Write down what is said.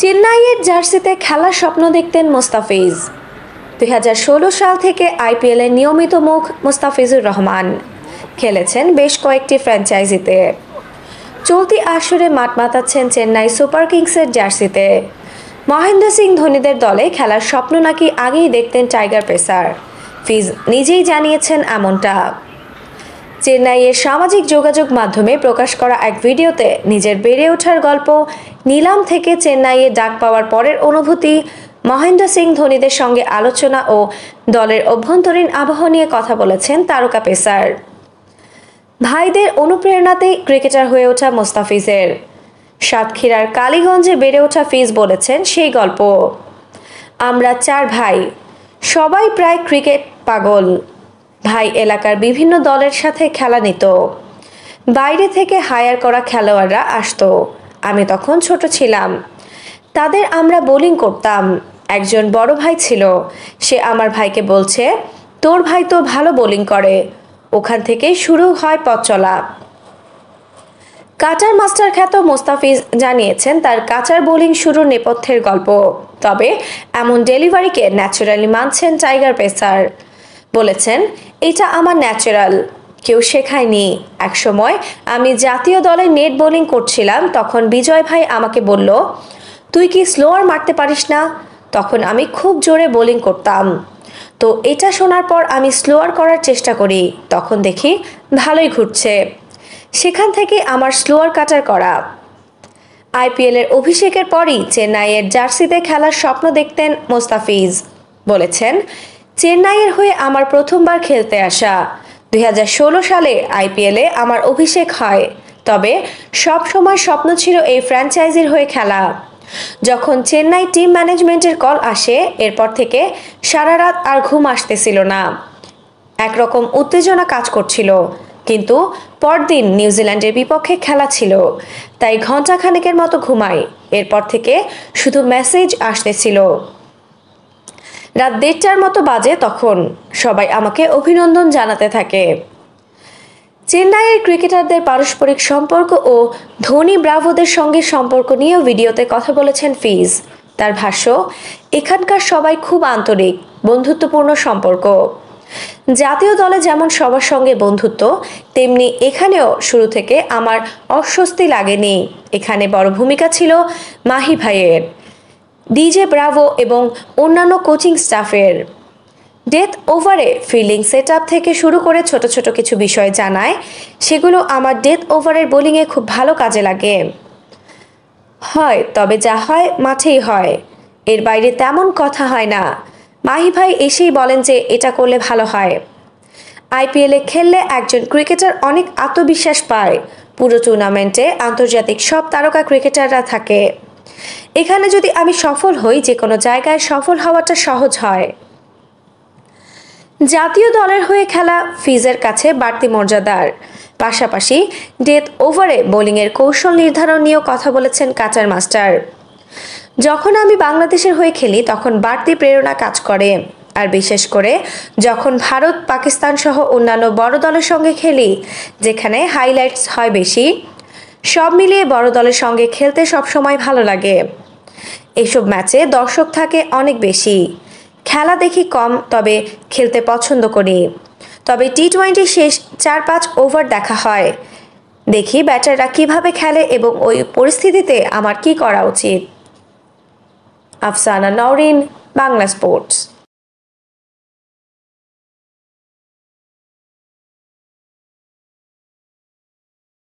চেন্নাইয়ের জার্সিতে খেলার স্বপ্ন দেখতেন মোস্তাফিজ। 2016 সাল থেকে আইপিএলের নিয়মিত মুখ মোস্তাফিজুর রহমান। খেলেছেন বেশ কয়েকটি ফ্র্যাঞ্চাইজিতে। চলতি আসরে মাঠ মাতাচ্ছেন চেন্নাই সুপার কিংসের জার্সিতে। মহেন্দ্র সিং ধোনিদের দলে খেলার স্বপ্ন নাকি আগেই দেখতেন টাইগার পেসার। ফিজ নিজেই জানিয়েছেন এমনটা। চেন্নাইয়ের সামাজিক যোগাযোগ মাধ্যমে প্রকাশ করা এক ভিডিওতে নিজের বেড়ে ওঠার গল্প, নিলাম থেকে চেন্নাইয়ে ডাক পাওয়ার পরের অনুভূতি, মহেন্দ্র সিং ধোনিদের সঙ্গে আলোচনা ও দলের অভ্যন্তরীণ আবহ নিয়ে কথা বলেছেন তারকা পেসার। ভাইদের অনুপ্রেরণাতেই ক্রিকেটার হয়ে ওঠা মোস্তাফিজের। সাতক্ষীরার কালীগঞ্জে বেড়ে ওঠা ফিজ বলেছেন সেই গল্প। আমরা 4 ভাই, সবাই প্রায় ক্রিকেট পাগল। ভাই এলাকার বিভিন্ন দলের সাথে খেলা নিত। বাইরে থেকে হায়ার করা খেলোয়াড়রা আসতো। আমি তখন ছোট ছিলাম। তাদের আমরা বোলিং করতাম। একজন বড় ভাই ছিল, সে আমার ভাইকে বলছে, তোর ভাই তো ভালো বোলিং করে। ওখান থেকে শুরু হয় পথ চলা। কাটার মাস্টার খ্যাত মোস্তাফিজ জানিয়েছেন তার কাটার বোলিং শুরুর নেপথ্যের গল্প। তবে এমন ডেলিভারিকে ন্যাচারালি মানছেন টাইগার পেসার। বলেছেন, এটা আমার ন্যাচারাল, কেউ শেখায়নি। একসময় আমি জাতীয় দলে নেট বোলিং করছিলাম, তখন বিজয় ভাই আমাকে বলল, তুই কি স্লোয়ার মারতে পারিস না? তখন আমি খুব জোরে বোলিং করতাম। তো এটা শোনার পর আমি স্লোয়ার করার চেষ্টা করি, তখন দেখি ভালোই ঘুরছে। সেখান থেকে আমার স্লোয়ার কাটার করা। আইপিএলের অভিষেকের পরই চেন্নাইয়ের জার্সিতে খেলার স্বপ্ন দেখতেন মোস্তাফিজ। বলেছেন, চেন্নাইয়ের হয়ে আমার প্রথমবার খেলতে আসা। 2016 সালে আইপিএলে আমার অভিষেক হয়। তবে সব সময় স্বপ্ন ছিল এই ফ্র্যাঞ্চাইজির হয়ে খেলা। যখন চেন্নাই টিম ম্যানেজমেন্টের কল আসে, এরপর থেকে সারা রাত আর ঘুম আসতেছিল না। একরকম উত্তেজনা কাজ করছিল। কিন্তু পরদিন নিউজিল্যান্ডের বিপক্ষে খেলা ছিল, তাই ঘণ্টাখানেকের মতো ঘুমাই। এরপর থেকে শুধু মেসেজ আসতেছিল। রাত 1:30টার মতো বাজে, তখন সবাই আমাকে অভিনন্দন জানাতে থাকে। চেন্নাইয়ের ক্রিকেটারদের পারস্পরিক সম্পর্ক ও ধোনি ব্রাভোদের সঙ্গে সম্পর্ক নিয়েও ভিডিওতে কথা বলেছেন ফিজ। তার ভাষ্য, এখানকার সবাই খুব আন্তরিক, বন্ধুত্বপূর্ণ সম্পর্ক। জাতীয় দলে যেমন সবার সঙ্গে বন্ধুত্ব, তেমনি এখানেও শুরু থেকে আমার অস্বস্তি লাগেনি। এখানে বড় ভূমিকা ছিল মাহি ভাইয়ের, ডিজে ব্রাভো এবং অন্যান্য কোচিং স্টাফের। ডেথ ওভারে ফিল্ডিং সেটআপ থেকে শুরু করে ছোট ছোট কিছু বিষয় জানায়, সেগুলো আমার ডেথ ওভারের বোলিংয়ে খুব ভালো কাজে লাগে। হয়, তবে যা হয় মাঠেই হয়, এর বাইরে তেমন কথা হয় না। মাহি ভাই এসেই বলেন যে এটা করলে ভালো হয়। আইপিএলে খেললে একজন ক্রিকেটার অনেক আত্মবিশ্বাস পায়। পুরো টুর্নামেন্টে আন্তর্জাতিক সব তারকা ক্রিকেটাররা থাকে। এখানে যদি আমি সফল হই, যে কোনো জায়গায় সফল হওয়াটা সহজ হয়। জাতীয় দলের হয়ে খেলা ফিজের কাছে বাড়তি মর্যাদার। পাশাপাশি ডেথ ওভারে বোলিংয়ের কৌশল নির্ধারণ নিয়েও কথা বলেছেন কাটার মাস্টার। যখন আমি বাংলাদেশের হয়ে খেলি, তখন বাড়তি প্রেরণা কাজ করে। আর বিশেষ করে যখন ভারত, পাকিস্তান সহ অন্যান্য বড় দলের সঙ্গে খেলি, যেখানে হাইলাইটস হয় বেশি। সব মিলিয়ে বড় দলের সঙ্গে খেলতে সবসময় ভালো লাগে। এসব ম্যাচে দর্শক থাকে অনেক বেশি। খেলা দেখি কম, তবে খেলতে পছন্দ করি। তবে টি-20 শেষ 4-5 ওভার দেখা হয়। দেখি ব্যাটাররা কিভাবে খেলে এবং ওই পরিস্থিতিতে আমার কি করা উচিত। আফসানা নওরিন, বাংলা স্পোর্টস।